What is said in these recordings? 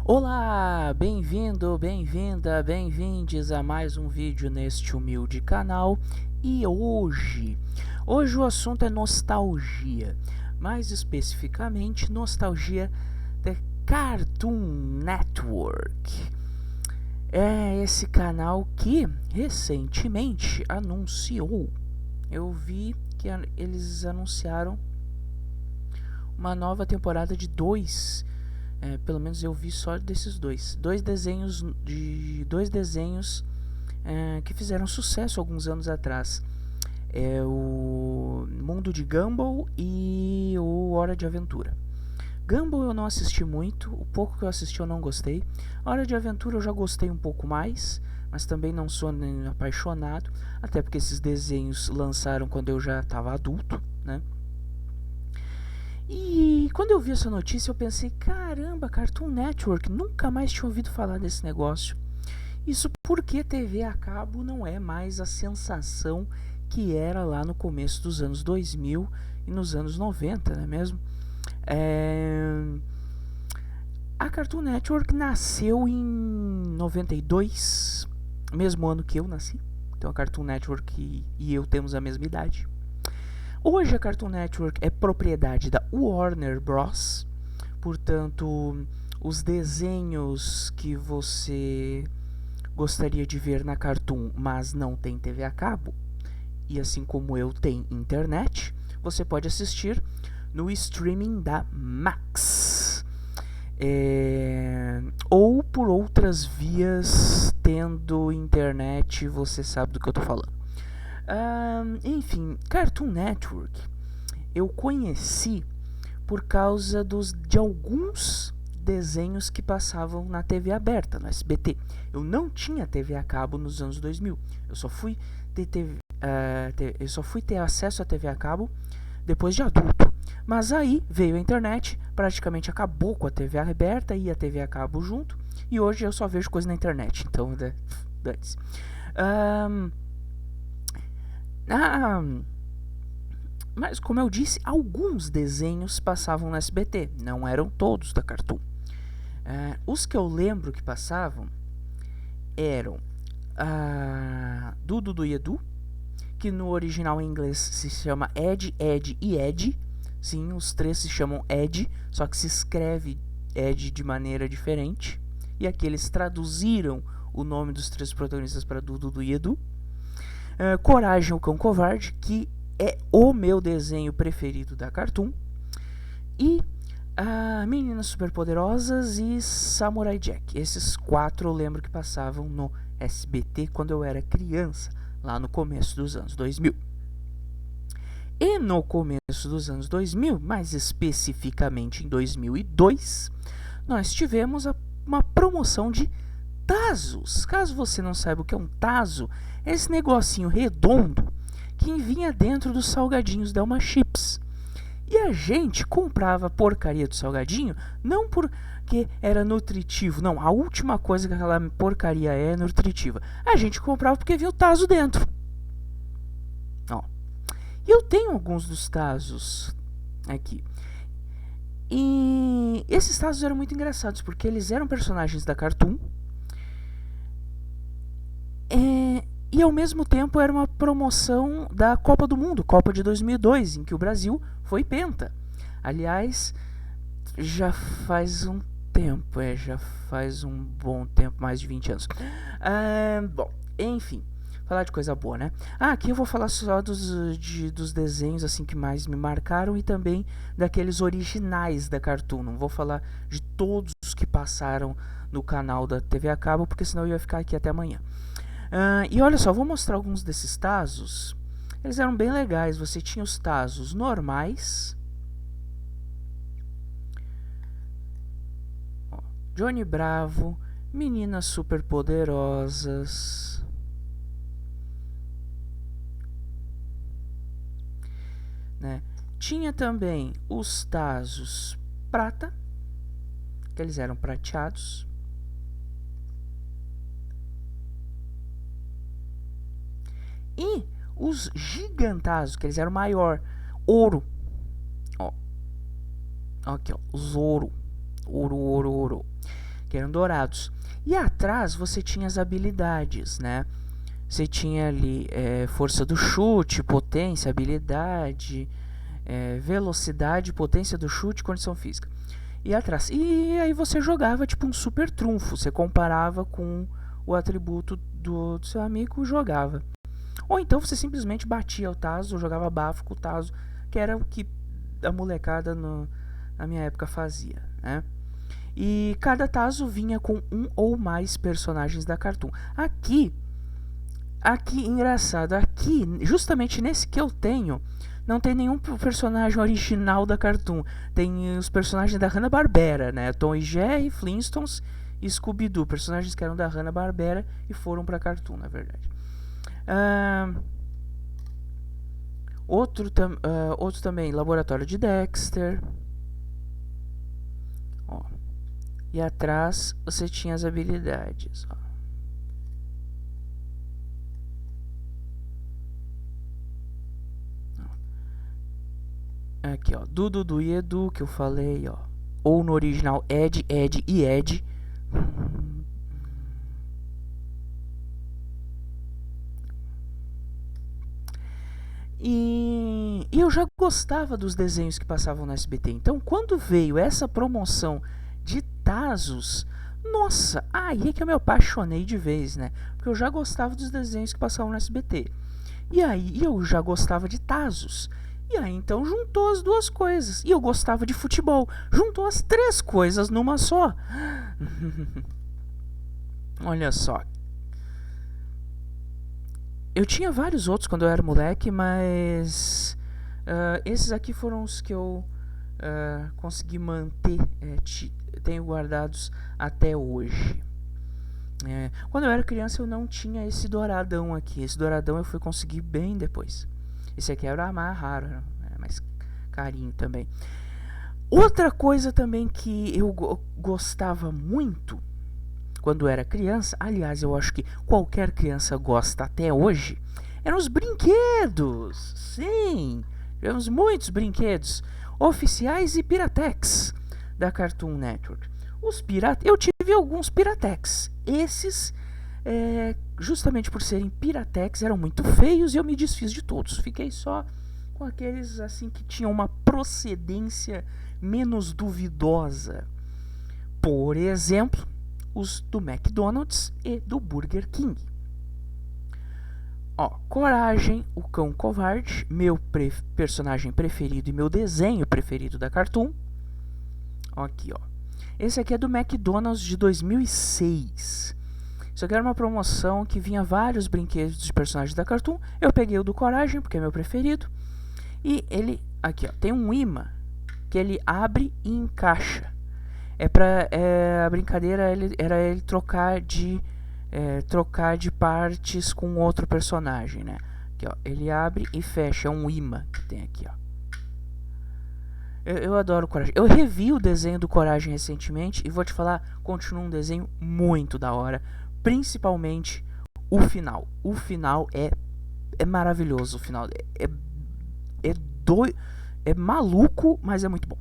Olá, bem-vindo, bem-vinda, bem-vindes a mais um vídeo neste humilde canal. E hoje o assunto é nostalgia, mais especificamente nostalgia da Cartoon Network. É esse canal que recentemente anunciou, eu vi que eles anunciaram uma nova temporada de pelo menos eu vi só desses dois desenhos que fizeram sucesso alguns anos atrás. É o Mundo de Gumball e o Hora de Aventura. Gumball eu não assisti muito, o pouco que eu assisti eu não gostei. Hora de Aventura eu já gostei um pouco mais, mas também não sou nem apaixonado, até porque esses desenhos lançaram quando eu já estava adulto, né? E quando eu vi essa notícia eu pensei, caramba, Cartoon Network, nunca mais tinha ouvido falar desse negócio. Isso porque TV a cabo não é mais a sensação que era lá no começo dos anos 2000 e nos anos 90, não é mesmo? A Cartoon Network nasceu em 92, mesmo ano que eu nasci. Então a Cartoon Network e eu temos a mesma idade. Hoje a Cartoon Network é propriedade da Warner Bros. Portanto, os desenhos que você gostaria de ver na Cartoon, mas não tem TV a cabo, e assim como eu tem internet, você pode assistir no streaming da Max. Ou por outras vias, tendo internet, você sabe do que eu estou falando. Enfim, Cartoon Network eu conheci por causa de alguns desenhos que passavam na TV aberta, no SBT. Eu não tinha TV a cabo nos anos 2000. Eu só fui ter acesso à TV a cabo depois de adulto. Mas aí veio a internet, praticamente acabou com a TV aberta e a TV a cabo junto. E hoje eu só vejo coisa na internet. Então, dane-se. Mas como eu disse, alguns desenhos passavam no SBT, não eram todos da Cartoon. Os que eu lembro que passavam eram Dudu e Edu, que no original em inglês se chama Ed, Ed e Ed. Sim, os três se chamam Ed, só que se escreve Ed de maneira diferente. E aqui eles traduziram o nome dos três protagonistas para Dudu e Edu. Coragem, o Cão Covarde, que é o meu desenho preferido da Cartoon. E Meninas Superpoderosas e Samurai Jack. Esses quatro eu lembro que passavam no SBT quando eu era criança, lá no começo dos anos 2000. E no começo dos anos 2000, mais especificamente em 2002, nós tivemos uma promoção de Tazos. Caso você não saiba o que é um Tazo, é esse negocinho redondo que vinha dentro dos salgadinhos Delma Chips. E a gente comprava a porcaria do salgadinho não porque era nutritivo, não, a última coisa que aquela porcaria é nutritiva. A gente comprava porque vinha o Tazo dentro. E eu tenho alguns dos Tazos aqui. E esses Tazos eram muito engraçados porque eles eram personagens da Cartoon. E ao mesmo tempo era uma promoção da Copa do Mundo, Copa de 2002, em que o Brasil foi penta. Aliás, já faz um tempo, já faz um bom tempo, mais de 20 anos. Bom, enfim, falar de coisa boa, né? Aqui eu vou falar só dos desenhos assim que mais me marcaram e também daqueles originais da Cartoon. Não vou falar de todos os que passaram no canal da TV a cabo, porque senão eu ia ficar aqui até amanhã. E olha só, vou mostrar alguns desses Tazos. Eles eram bem legais. Você tinha os Tazos normais. Johnny Bravo, Meninas Superpoderosas. Né? Tinha também os Tazos prata, que eles eram prateados. E os gigantazos, que eles eram maior, ouro. Aqui, ó, os ouro. Ouro. que eram dourados. E atrás você tinha as habilidades, né? Você tinha ali força do chute, potência, habilidade, velocidade, potência do chute, condição física. E atrás. E aí você jogava tipo um super trunfo. Você comparava com o atributo do seu amigo e jogava. Ou então você simplesmente batia o tazo, jogava bafo com o tazo, que era o que a molecada na minha época fazia, né? E cada tazo vinha com um ou mais personagens da Cartoon. Aqui, engraçado, aqui, justamente nesse que eu tenho, não tem nenhum personagem original da Cartoon. Tem os personagens da Hanna-Barbera, né? Tom e Jerry, Flintstones e Scooby-Doo. Personagens que eram da Hanna-Barbera e foram pra Cartoon, na verdade. Outro também, Laboratório de Dexter. Ó. E atrás você tinha as habilidades. Ó. Aqui, ó. Dudu e Edu, que eu falei, ó. Ou no original Ed, Ed e Ed. E eu já gostava dos desenhos que passavam no SBT. Então, quando veio essa promoção de Tazos, nossa, aí é que eu me apaixonei de vez, né? Porque eu já gostava dos desenhos que passavam no SBT. E aí eu já gostava de Tazos. E aí então juntou as duas coisas. E eu gostava de futebol. Juntou as três coisas numa só. Olha só. Eu tinha vários outros quando eu era moleque, mas esses aqui foram os que eu consegui manter, tenho guardados até hoje. Quando eu era criança eu não tinha esse douradão aqui. Esse douradão eu fui conseguir bem depois. Esse aqui era mais raro, era mais carinho também. Outra coisa também que eu gostava muito quando era criança, aliás, eu acho que qualquer criança gosta até hoje, eram os brinquedos. Sim, tivemos muitos brinquedos oficiais e piratex da Cartoon Network. Eu tive alguns piratex. Esses, justamente por serem piratex, eram muito feios e eu me desfiz de todos. Fiquei só com aqueles assim que tinham uma procedência menos duvidosa. Por exemplo, os do McDonald's e do Burger King. Ó, Coragem, o Cão Covarde, meu personagem preferido e meu desenho preferido da Cartoon. Aqui, ó. Esse aqui é do McDonald's de 2006. Isso aqui era uma promoção que vinha vários brinquedos de personagens da Cartoon. Eu peguei o do Coragem, porque é meu preferido. E ele, aqui, ó, tem um imã que ele abre e encaixa. A brincadeira era ele trocar de partes com outro personagem, né? Aqui, ó, ele abre e fecha, é um imã que tem aqui, ó. Eu adoro Coragem. Eu revi o desenho do Coragem recentemente e vou te falar, continua um desenho muito da hora, principalmente o final. O final é maravilhoso, o final é maluco, mas é muito bom.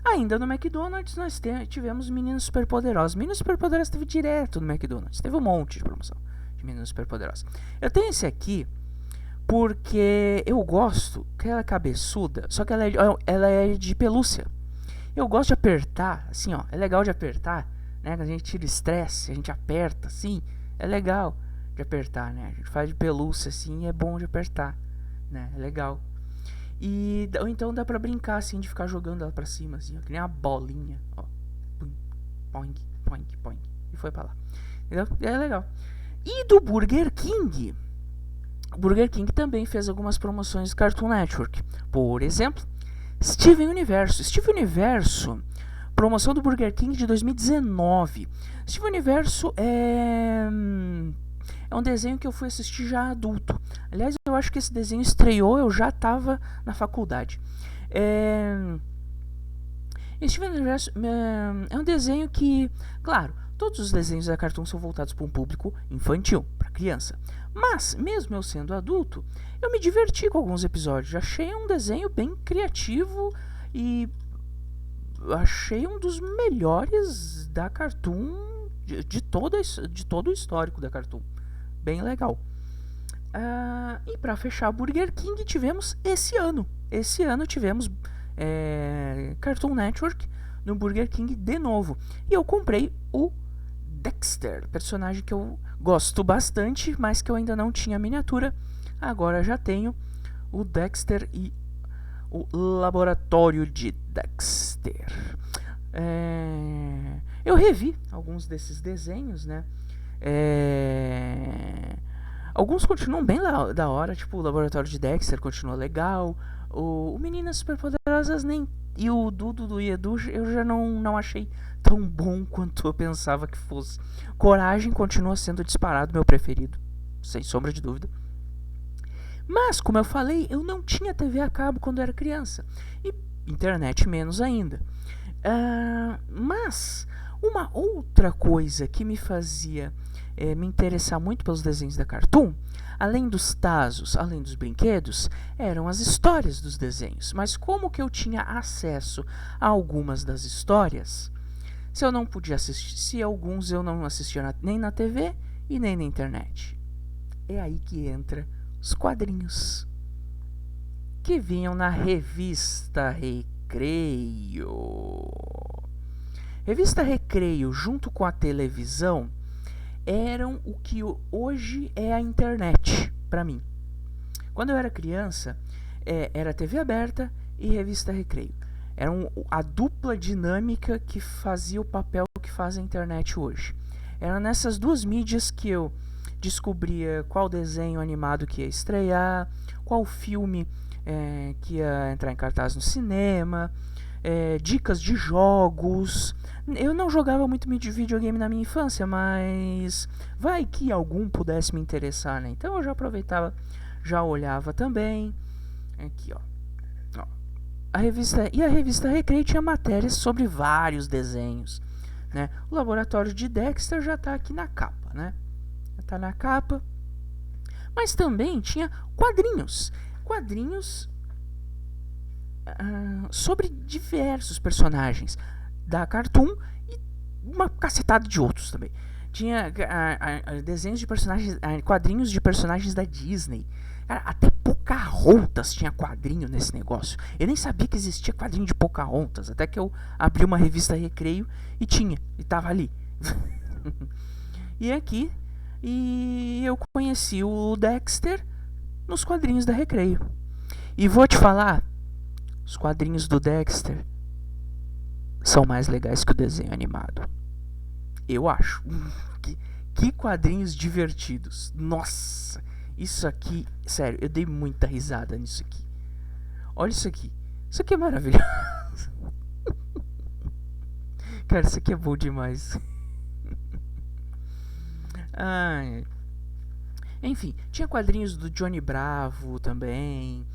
Ainda no McDonald's nós tivemos Meninos Superpoderosos. Meninos Superpoderosos teve direto no McDonald's. Teve um monte de promoção de Meninos Superpoderosos. Eu tenho esse aqui porque eu gosto, que ela é cabeçuda, só que ela é de pelúcia. Eu gosto de apertar, assim, ó. É legal de apertar, né? Quando a gente tira o estresse, a gente aperta, assim. É legal de apertar, né? A gente faz de pelúcia, assim, e é bom de apertar, né? É legal. Ou então dá pra brincar assim, de ficar jogando ela pra cima assim, ó, que nem uma bolinha, ó. Poing, poing, poing. E foi pra lá. Entendeu? É legal. E do Burger King. O Burger King também fez algumas promoções do Cartoon Network. Por exemplo, Steven Universo. Steven Universo, promoção do Burger King de 2019. Steven Universo é um desenho que eu fui assistir já adulto. Aliás, eu acho que esse desenho estreou, eu já estava na faculdade. Steven Universo é um desenho que, claro, todos os desenhos da Cartoon são voltados para um público infantil, para criança. Mas, mesmo eu sendo adulto, eu me diverti com alguns episódios. Achei um desenho bem criativo e achei um dos melhores da Cartoon, de todo o histórico da Cartoon. Bem legal. E para fechar, Burger King tivemos esse ano. Esse ano tivemos Cartoon Network no Burger King de novo. E eu comprei o Dexter, personagem que eu gosto bastante, mas que eu ainda não tinha miniatura. Agora já tenho o Dexter e o Laboratório de Dexter. Eu revi alguns desses desenhos, né? Alguns continuam bem da hora, tipo o Laboratório de Dexter continua legal. O Meninas Superpoderosas e o Dudu do Edu eu já não achei tão bom quanto eu pensava que fosse. Coragem continua sendo disparado meu preferido, sem sombra de dúvida. Mas, como eu falei, eu não tinha TV a cabo quando era criança. E internet menos ainda. Mas, uma outra coisa que me fazia me interessar muito pelos desenhos da Cartoon, além dos tazos, além dos brinquedos, eram as histórias dos desenhos. Mas como que eu tinha acesso a algumas das histórias, se eu não podia assistir, se alguns eu não assistia nem na TV e nem na internet? É aí que entra os quadrinhos que vinham na Revista Recreio. Revista Recreio, junto com a televisão, eram o que hoje é a internet para mim. Quando eu era criança, era TV aberta e Revista Recreio. Era a dupla dinâmica que fazia o papel que faz a internet hoje. Era nessas duas mídias que eu descobria qual desenho animado que ia estrear, qual filme que ia entrar em cartaz no cinema, dicas de jogos. Eu não jogava muito videogame na minha infância, mas vai que algum pudesse me interessar, né? Então eu já aproveitava, já olhava também. Aqui, ó. A revista Recreio tinha matérias sobre vários desenhos, né? O Laboratório de Dexter já está aqui na capa, né? Tá na capa. Mas também tinha quadrinhos sobre diversos personagens da Cartoon e uma cacetada de outros também. Tinha desenhos de personagens, quadrinhos de personagens da Disney. Cara, até Pocahontas tinha quadrinho nesse negócio. Eu nem sabia que existia quadrinho de Pocahontas, até que eu abri uma revista Recreio e tava ali. E eu conheci o Dexter nos quadrinhos da Recreio. E vou te falar, os quadrinhos do Dexter são mais legais que o desenho animado. Eu acho. Que quadrinhos divertidos. Nossa, isso aqui, sério, eu dei muita risada nisso aqui. Olha isso aqui. Isso aqui é maravilhoso. Cara, isso aqui é bom demais. Enfim, tinha quadrinhos do Johnny Bravo também.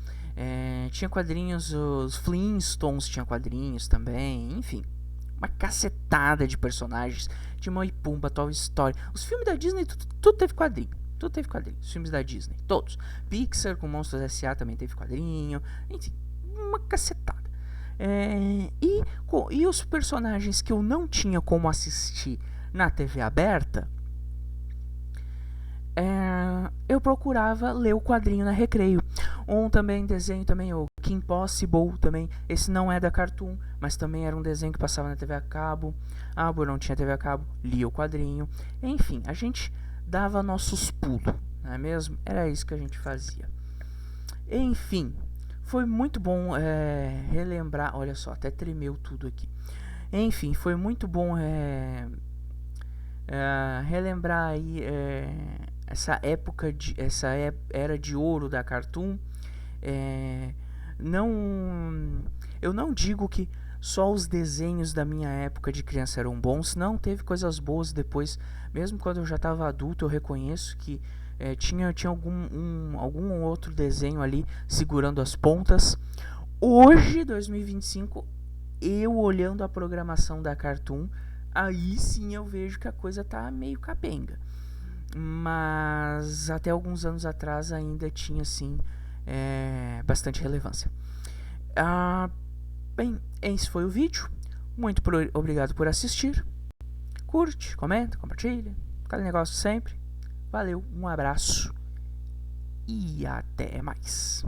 Tinha quadrinhos, os Flintstones tinha quadrinhos também. Enfim, uma cacetada de personagens. Timão e Pumba, Toy Story. Os filmes da Disney, tudo teve quadrinho. Tudo teve quadrinho. Os filmes da Disney, todos. Pixar com Monstros S.A. também teve quadrinho. Enfim, uma cacetada. E os personagens que eu não tinha como assistir na TV aberta, eu procurava ler o quadrinho na Recreio. Desenho também, o Kim Possible também. Esse não é da Cartoon, mas também era um desenho que passava na TV a cabo. Eu não tinha TV a cabo, lia o quadrinho. Enfim, a gente dava nossos pulos, não é mesmo? Era isso que a gente fazia. Enfim, foi muito bom relembrar. Olha só, até tremeu tudo aqui. Enfim, foi muito bom relembrar aí essa era de ouro da Cartoon. Eu não digo que só os desenhos da minha época de criança eram bons, não, teve coisas boas depois. Mesmo quando eu já estava adulto, eu reconheço que tinha algum outro desenho ali segurando as pontas. Hoje, 2025, eu olhando a programação da Cartoon, aí sim eu vejo que a coisa tá meio capenga. Mas até alguns anos atrás ainda tinha sim bastante relevância. Bem, esse foi o vídeo. Muito obrigado por assistir Curte, comenta, compartilha. Aquele negócio sempre. Valeu, um abraço e até mais.